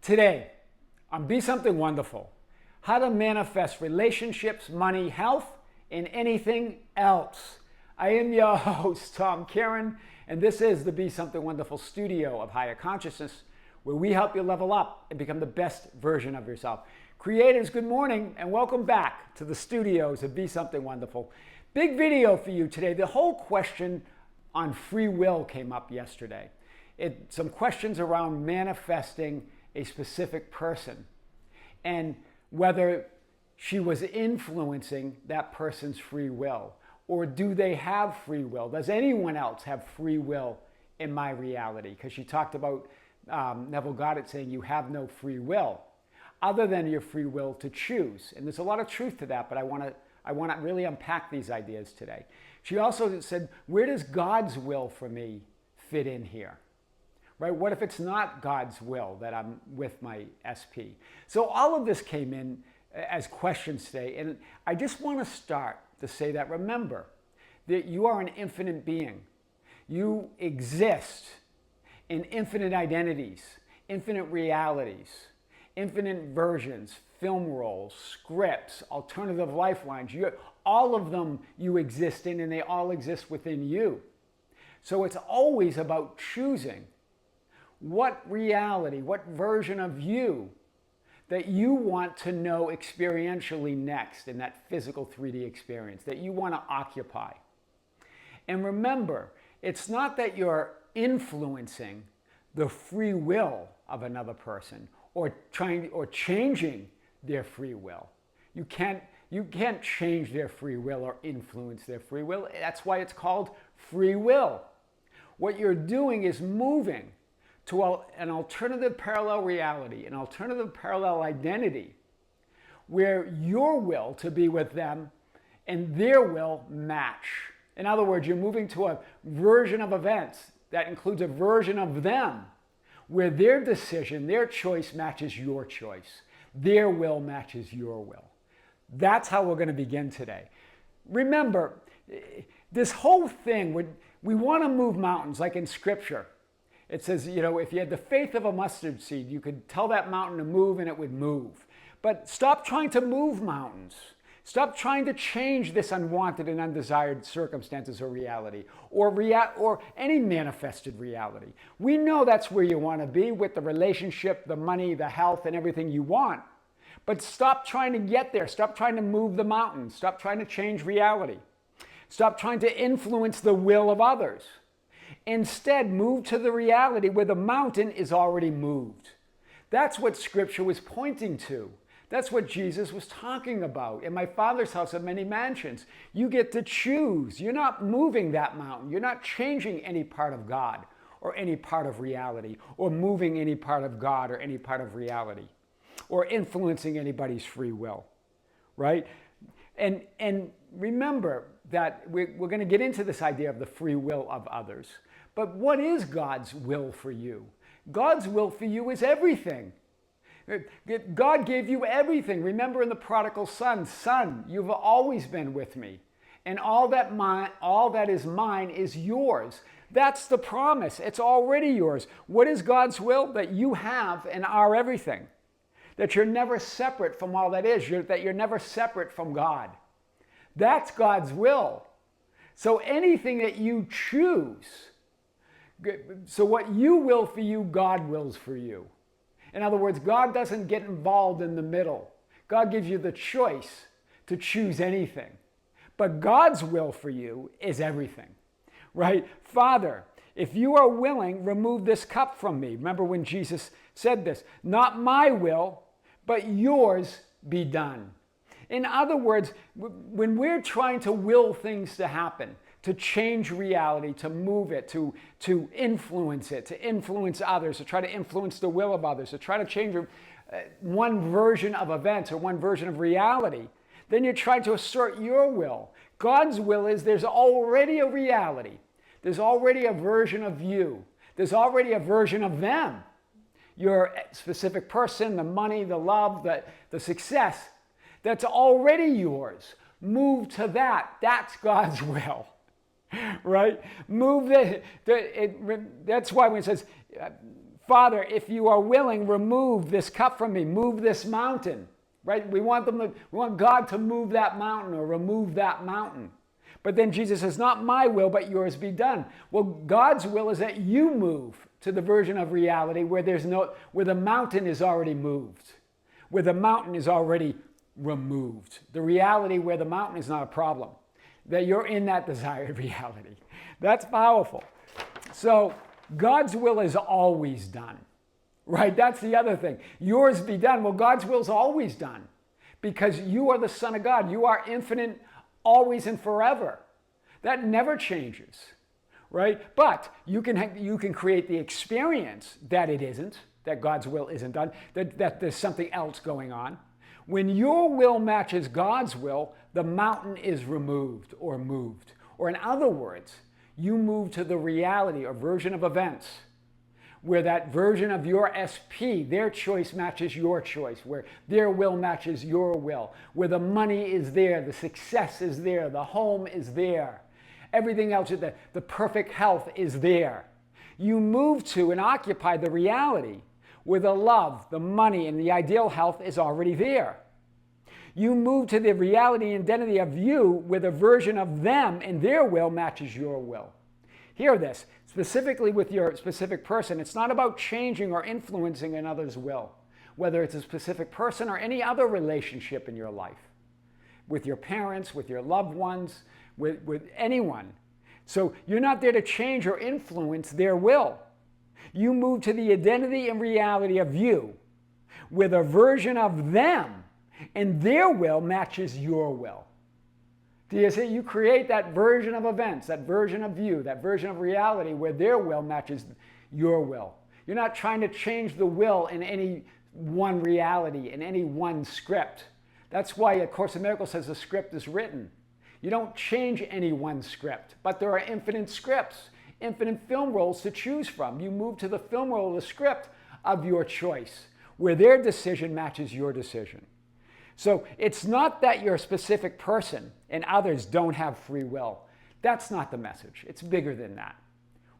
Today, on Be Something Wonderful, how to manifest relationships, money, health, and anything else. I am your host, Tom Kearin, and this is the Be Something Wonderful studio of higher consciousness, where we help you level up and become the best version of yourself. Creators, good morning, and welcome back to the studios of Be Something Wonderful. Big video for you today. The whole question on free will came up yesterday. Some questions around manifesting a specific person and whether she was influencing that person's free will, or do they have free will? Does anyone else have free will in my reality? Because she talked about Neville Goddard saying you have no free will other than your free will to choose. And there's a lot of truth to that, but I want to really unpack these ideas today. She also said, where does God's will for me fit in here? Right? What if it's not God's will that I'm with my SP? So all of this came in as questions today. And I just want to start to say that remember that you are an infinite being. You exist in infinite identities, infinite realities, infinite versions, film roles, scripts, alternative lifelines. All of them you exist in, and they all exist within you. So it's always about choosing what reality, what version of you that you want to know experientially next in that physical 3D experience that you want to occupy. And remember, it's not that you're influencing the free will of another person or changing their free will. You can't change their free will or influence their free will. That's why it's called free will. What you're doing is moving to an alternative parallel reality, an alternative parallel identity, where your will to be with them and their will match. In other words, you're moving to a version of events that includes a version of them, where their decision, their choice matches your choice. Their will matches your will. That's how we're going to begin today. Remember, this whole thing, we want to move mountains, like in Scripture. It says, if you had the faith of a mustard seed, you could tell that mountain to move and it would move. But stop trying to move mountains. Stop trying to change this unwanted and undesired circumstances or reality, or any manifested reality. We know that's where you want to be with the relationship, the money, the health, and everything you want. But stop trying to get there. Stop trying to move the mountain. Stop trying to change reality. Stop trying to influence the will of others. Instead, move to the reality where the mountain is already moved. That's what Scripture was pointing to. That's what Jesus was talking about. In my Father's house are many mansions. You get to choose. You're not moving that mountain. You're not changing any part of God or any part of reality, or moving any part of God or any part of reality, or influencing anybody's free will, right? And remember that we're going to get into this idea of the free will of others. But what is God's will for you? God's will for you is everything. God gave you everything. Remember in the prodigal son, you've always been with me. And all that is mine is yours. That's the promise. It's already yours. What is God's will? That you have and are everything. That you're never separate from all that is. That you're never separate from God. That's God's will. So anything that you choose, so what you will for you, God wills for you. In other words, God doesn't get involved in the middle. God gives you the choice to choose anything. But God's will for you is everything, right? Father, if you are willing, remove this cup from me. Remember when Jesus said this, not my will, but yours be done. In other words, when we're trying to will things to happen, to change reality, to move it, to influence it, to influence others, to try to influence the will of others, to try to change one version of events or one version of reality, then you're trying to assert your will. God's will is there's already a reality. There's already a version of you. There's already a version of them. Your specific person, the money, the love, the success, that's already yours. Move to that. That's God's will. Right? Move that's why when it says, Father, if you are willing, remove this cup from me, move this mountain, right? We want God to move that mountain or remove that mountain. But then Jesus says, not my will, but yours be done. Well, God's will is that you move to the version of reality where the mountain is already moved, where the mountain is already removed. The reality where the mountain is not a problem, that you're in that desired reality. That's powerful. So God's will is always done, right? That's the other thing. Yours be done. Well, God's will is always done because you are the Son of God. You are infinite, always and forever. That never changes, right? But you can create the experience that it isn't, that God's will isn't done, that there's something else going on. When your will matches God's will, the mountain is removed or moved. Or in other words, you move to the reality or version of events where that version of your SP, their choice matches your choice, where their will matches your will, where the money is there, the success is there, the home is there, everything else, the perfect health is there. You move to and occupy the reality where the love, the money, and the ideal health is already there. You move to the reality and identity of you where the version of them and their will matches your will. Hear this, specifically with your specific person, it's not about changing or influencing another's will, whether it's a specific person or any other relationship in your life, with your parents, with your loved ones, with anyone. So you're not there to change or influence their will. You move to the identity and reality of you, with a version of them and their will matches your will. Do you see? You create that version of events, that version of you, that version of reality where their will matches your will. You're not trying to change the will in any one reality, in any one script. That's why A Course in Miracles says the script is written. You don't change any one script, but there are infinite scripts, infinite film rolls to choose from. You move to the film roll, the script of your choice, where their decision matches your decision. So it's not that you're a specific person and others don't have free will. That's not the message. It's bigger than that,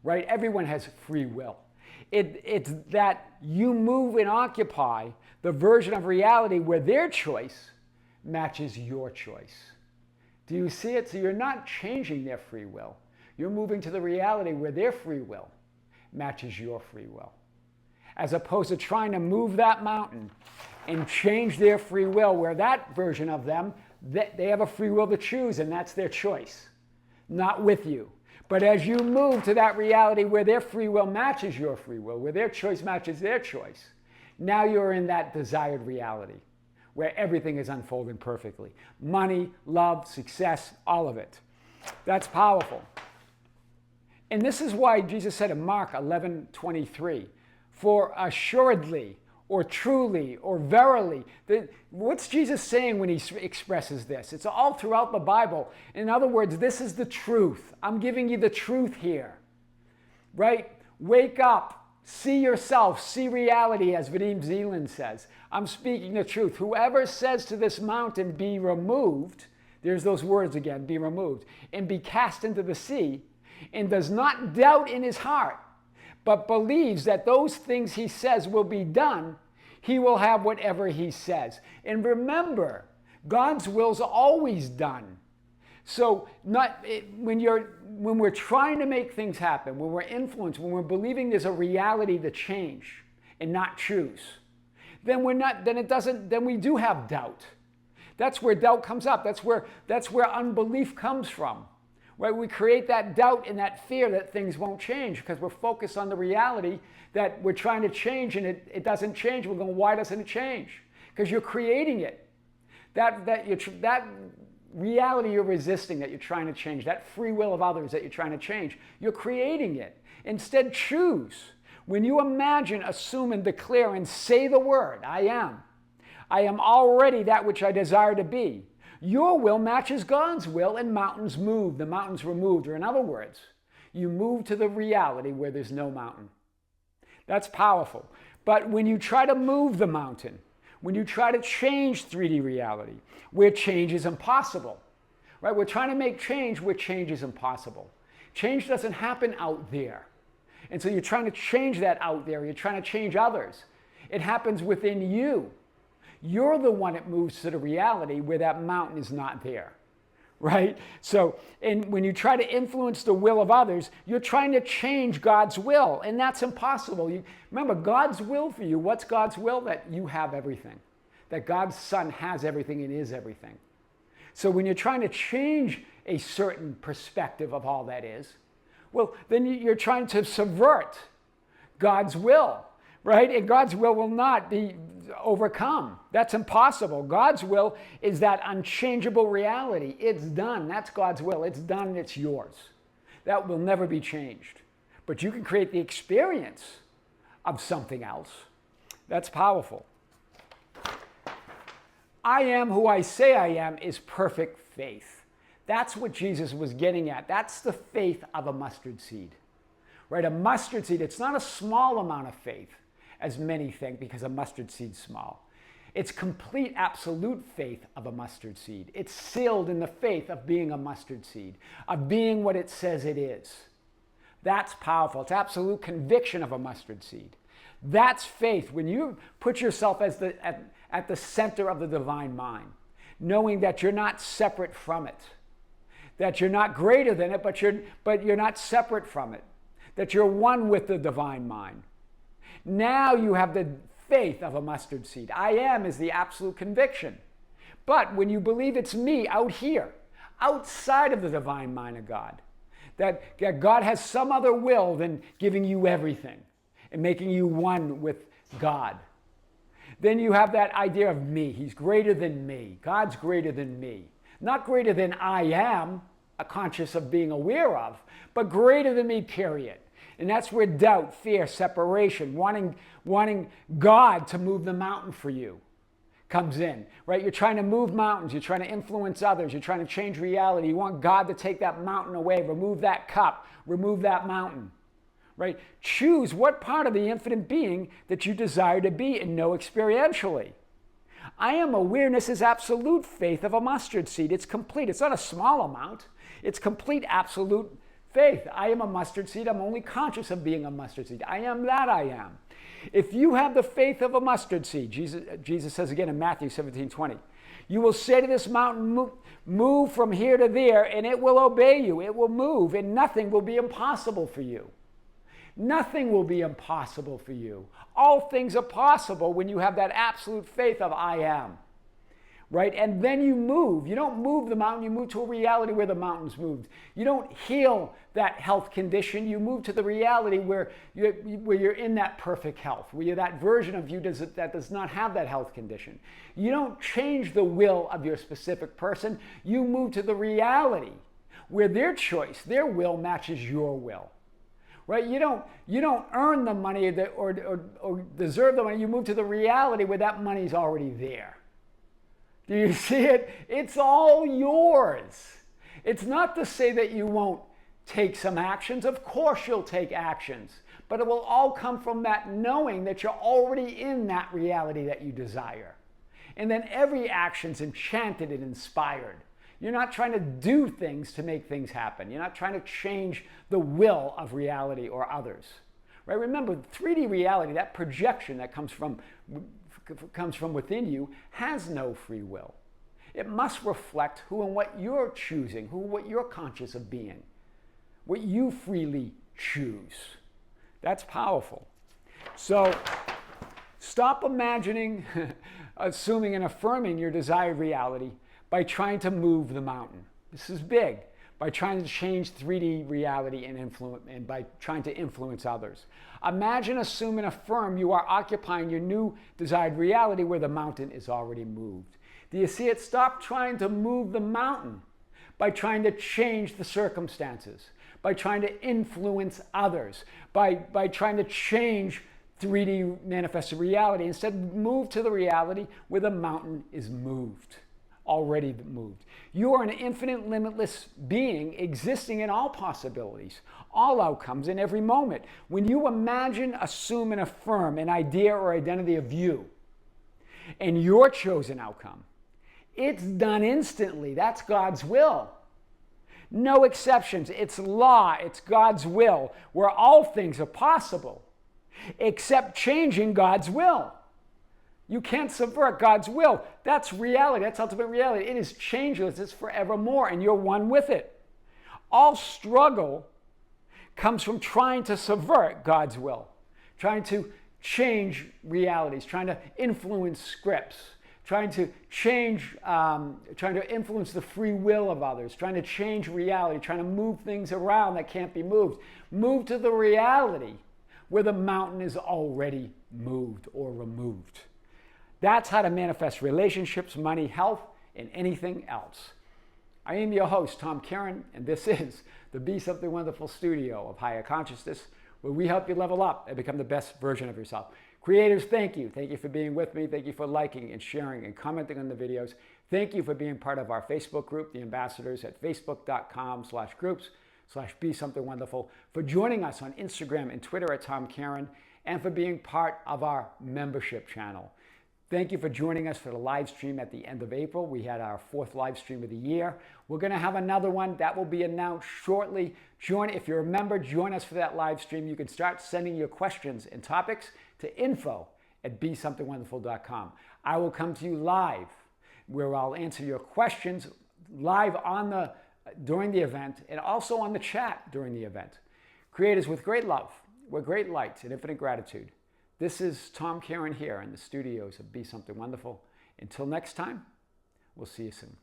right? Everyone has free will. It's that you move and occupy the version of reality where their choice matches your choice. Do you see it? So you're not changing their free will. You're moving to the reality where their free will matches your free will. As opposed to trying to move that mountain and change their free will, where that version of them, they have a free will to choose, and that's their choice, not with you. But as you move to that reality where their free will matches your free will, where their choice matches their choice, now you're in that desired reality where everything is unfolding perfectly. Money, love, success, all of it. That's powerful. And this is why Jesus said in Mark 11:23, for assuredly, or truly, or verily. What's Jesus saying when he expresses this? It's all throughout the Bible. In other words, this is the truth. I'm giving you the truth here, right? Wake up, see yourself, see reality, as Vadim Zeland says. I'm speaking the truth. Whoever says to this mountain, be removed, there's those words again, be removed, and be cast into the sea, and does not doubt in his heart, but believes that those things he says will be done, he will have whatever he says. And remember, God's will's always done. So when we're trying to make things happen, when we're influenced, when we're believing there's a reality to change and not choose, then we do have doubt. That's where doubt comes up. That's where unbelief comes from. Right? We create that doubt and that fear that things won't change because we're focused on the reality that we're trying to change and it doesn't change. We're going, why doesn't it change? Because you're creating it. That reality you're resisting that you're trying to change, that free will of others that you're trying to change, you're creating it. Instead, choose. When you imagine, assume, and declare and say the word, I am already that which I desire to be. Your will matches God's will and mountains move, the mountains removed. Or in other words, you move to the reality where there's no mountain. That's powerful. But when you try to move the mountain, when you try to change 3D reality, where change is impossible, right? We're trying to make change where change is impossible. Change doesn't happen out there. And so you're trying to change that out there. You're trying to change others. It happens within you. You're the one that moves to the reality where that mountain is not there, right? So, and when you try to influence the will of others, you're trying to change God's will, and that's impossible. Remember, God's will for you, what's God's will? That you have everything. That God's Son has everything and is everything. So when you're trying to change a certain perspective of all that is, well, then you're trying to subvert God's will, right? And God's will not be overcome. That's impossible. God's will is that unchangeable reality. It's done. That's God's will. It's done and it's yours. That will never be changed. But you can create the experience of something else. That's powerful. I am who I say I am is perfect faith. That's what Jesus was getting at. That's the faith of a mustard seed, right? A mustard seed, it's not a small amount of faith, as many think, because a mustard seed's small. It's complete, absolute faith of a mustard seed. It's sealed in the faith of being a mustard seed, of being what it says it is. That's powerful. It's absolute conviction of a mustard seed. That's faith. When you put yourself as at the center of the divine mind, knowing that you're not separate from it, that you're not greater than it, but you're not separate from it, that you're one with the divine mind. Now you have the faith of a mustard seed. I am is the absolute conviction. But when you believe it's me out here, outside of the divine mind of God, that God has some other will than giving you everything and making you one with God, then you have that idea of me. He's greater than me. God's greater than me. Not greater than I am, conscious of being aware of, but greater than me, period. And that's where doubt, fear, separation, wanting God to move the mountain for you comes in, right? You're trying to move mountains. You're trying to influence others. You're trying to change reality. You want God to take that mountain away, remove that cup, remove that mountain, right? Choose what part of the infinite being that you desire to be and know experientially. I am awareness is absolute faith of a mustard seed. It's complete. It's not a small amount. It's complete, absolute faith. I am a mustard seed. I'm only conscious of being a mustard seed. I am that I am. If you have the faith of a mustard seed, Jesus says again in Matthew 17:20, you will say to this mountain, move from here to there, and it will obey you. It will move, and nothing will be impossible for you. Nothing will be impossible for you. All things are possible when you have that absolute faith of I am. Right? And then you move. You don't move the mountain, you move to a reality where the mountain's moved. You don't heal that health condition, you move to the reality where you're in that perfect health, where you're that version of you that does not have that health condition. You don't change the will of your specific person, you move to the reality where their choice, their will matches your will. Right? You don't earn the money or deserve the money, you move to the reality where that money's already there. Do you see it? It's all yours. It's not to say that you won't take some actions. Of course you'll take actions. But it will all come from that knowing that you're already in that reality that you desire. And then every action's enchanted and inspired. You're not trying to do things to make things happen. You're not trying to change the will of reality or others. Right? Remember, 3D reality, that projection that comes from within you, has no free will. It must reflect who and what you're choosing, what you're conscious of being, what you freely choose. That's powerful. So stop imagining, assuming and affirming your desired reality by trying to move the mountain. This is big. By trying to change 3D reality and by trying to influence others. Imagine, assume, and affirm you are occupying your new desired reality where the mountain is already moved. Do you see it? Stop trying to move the mountain by trying to change the circumstances, by trying to influence others, by trying to change 3D manifested reality. Instead, move to the reality where the mountain is moved. Already moved. You are an infinite, limitless being existing in all possibilities, all outcomes in every moment. When you imagine, assume, and affirm an idea or identity of you and your chosen outcome, it's done instantly. That's God's will. No exceptions. It's law. It's God's will, where all things are possible, except changing God's will. You can't subvert God's will. That's reality. That's ultimate reality. It is changeless. It's forevermore, and you're one with it. All struggle comes from trying to subvert God's will, trying to change realities, trying to influence scripts, trying to change, trying to influence the free will of others, trying to change reality, trying to move things around that can't be moved. Move to the reality where the mountain is already moved or removed. That's how to manifest relationships, money, health, and anything else. I am your host, Tom Kearin, and this is the Be Something Wonderful studio of higher consciousness, where we help you level up and become the best version of yourself. Creators, thank you. Thank you for being with me. Thank you for liking and sharing and commenting on the videos. Thank you for being part of our Facebook group, The Ambassadors, at facebook.com/groups/Be Something Wonderful, for joining us on Instagram and Twitter at Tom Kearin, and for being part of our membership channel. Thank you for joining us for the live stream at the end of April. We had our 4th live stream of the year. We're going to have another one that will be announced shortly. If you're a member, join us for that live stream. You can start sending your questions and topics to info@besomethingwonderful.com. I will come to you live, where I'll answer your questions live during the event, and also on the chat during the event. Creators, with great love, with great light and infinite gratitude, this is Tom Kearin here in the studios of Be Something Wonderful. Until next time, we'll see you soon.